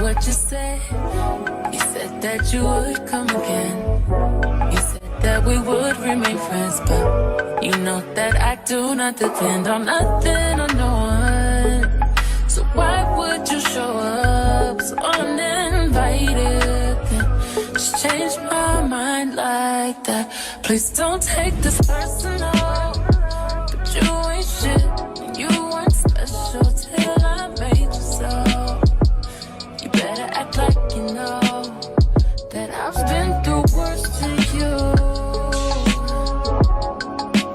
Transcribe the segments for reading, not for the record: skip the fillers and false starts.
what you said. You said that you would come again. You said that we would remain friends, but you know that I do not depend on nothing or no one. So why would you show up so uninvited? Just change my mind like that. Please don't take this personal, but you ain't shit and you weren't special till I made you so. You better act like you know that I've been through worse to you.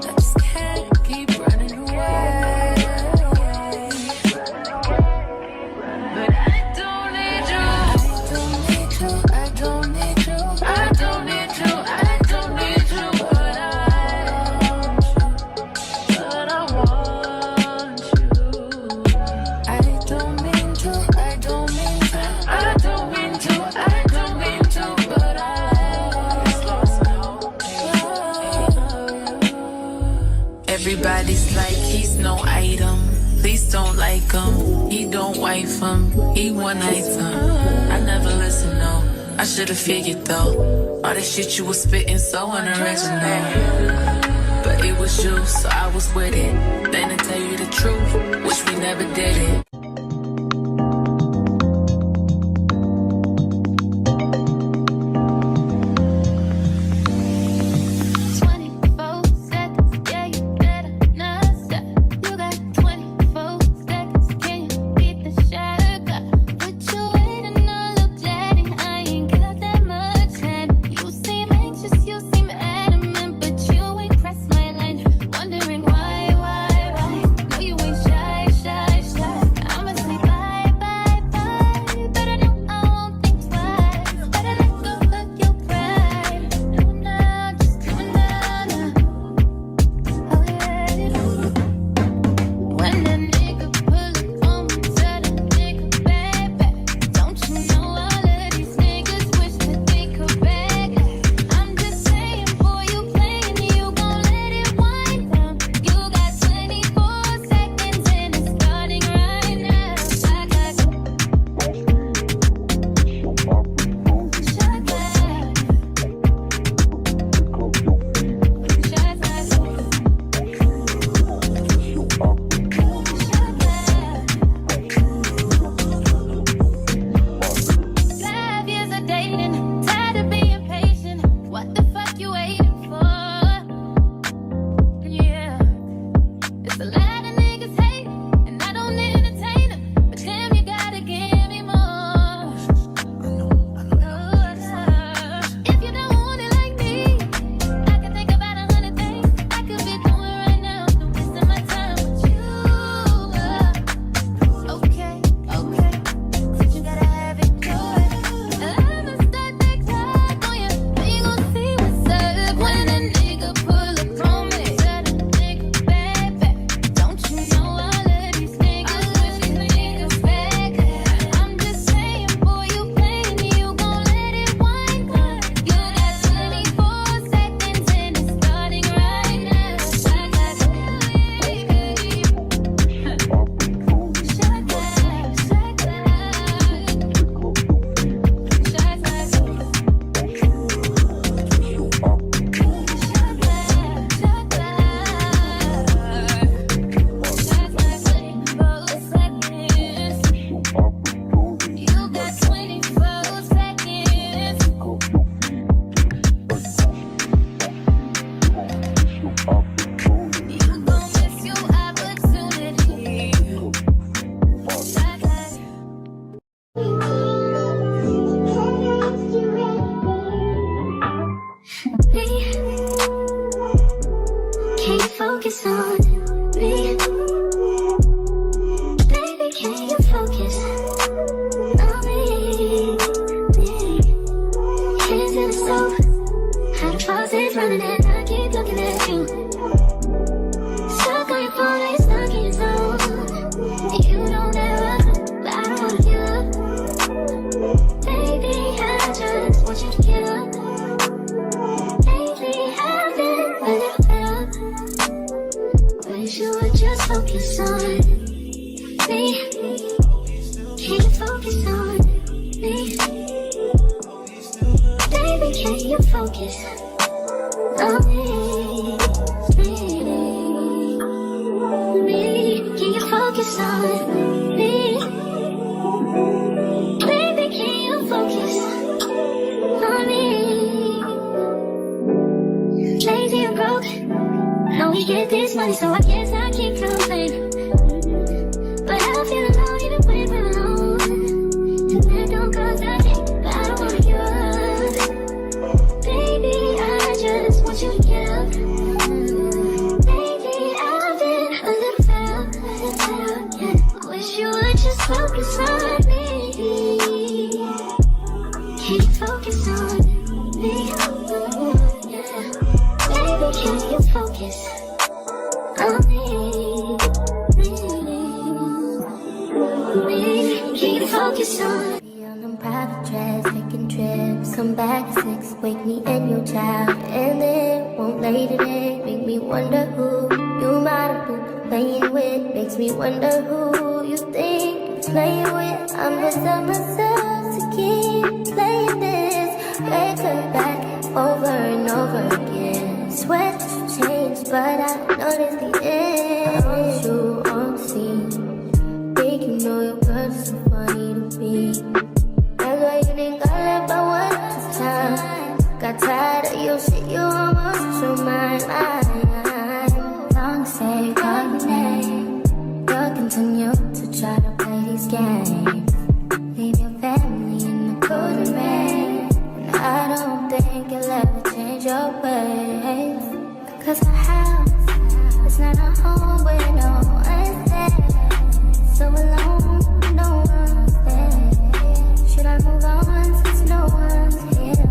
I just can't keep running away. But I don't need you. I don't need you. I don't need you. I don't need you. I don't need you. But I want you. I don't mean to. I don't mean to. I don't mean to. I don't mean to. But I lost hope. Everybody's like he's no item. Please don't like him. He don't wife him. He one item. I never listen, no. I should've figured though. All that shit you was spitting so unoriginal. But it was you, so I was with it. Then to tell you the truth, wish we never did it. Focus on me, baby. Can you focus on me? Hands in the stove, had a faucet running and I keep looking at you. Stuck on your phone, it's stuck in your zone. You don't ever, but I don't wanna give up. Baby, I just want you to get up. Lately I've been a little fed up. you focus on me? Can you focus on me? Baby, can you focus on me? Lazy and broke, know we get this money, so I guess I can't complain. But I feel alone even when we're alone, and that don't cause nothing, but I don't wanna give up. Baby, I just want you to get up. Lately I've been a little fed up, yeah. Wish you would just focus on me. Can you focus on me? Yeah. Baby, can you focus on me? Can you focus on me? On them private jets, taking trips. Come back at 6, wake me and your child. And then won't lay today. Make me wonder who you might have been playing with. Makes me wonder who you think you're playing with. I'm beside myself to keep playing this record back over and over again. Swear that you changed, but I noticed the end. I want you on the scene. Think you know your girl is so funny to me. That's why you didn't got left by one time. Got tired of your shit, you almost your mind. Long say call your name. You'll continue to try to play these games. Leave your family in the cold and rain. And I don't think you'll ever change your ways. Cause my house is not a home where no one's there. So alone, no one's there. Should I move on since no one's here?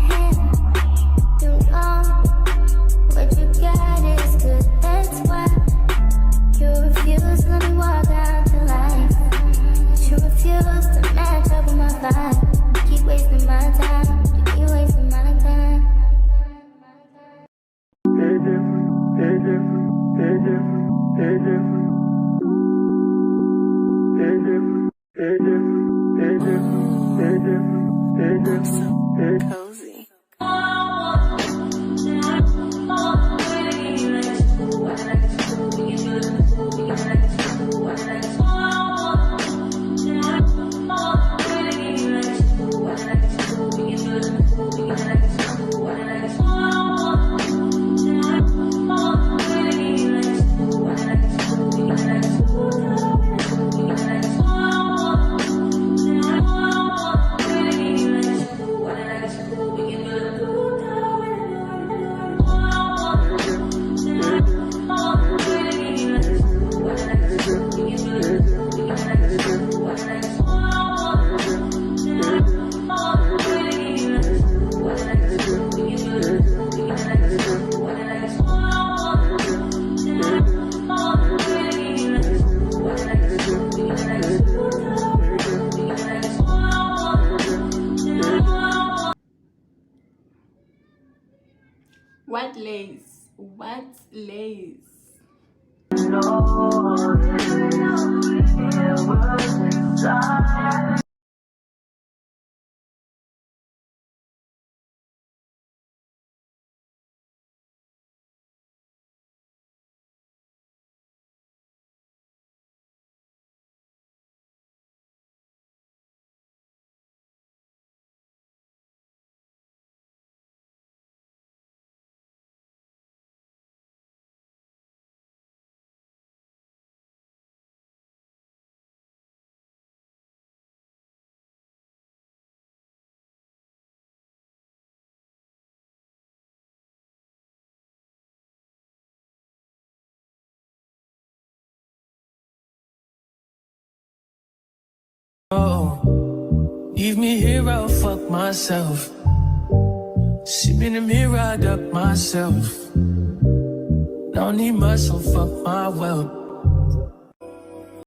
Hey, you know what you got is good, that's why you refuse to let me walk out to life. You refuse to match up with my vibe. You keep wasting my time, you keep wasting my time. Cozy. What lace? What lace? Oh, leave me here, I'll fuck myself. See me in the mirror, I duck myself. Don't need muscle, fuck my wealth.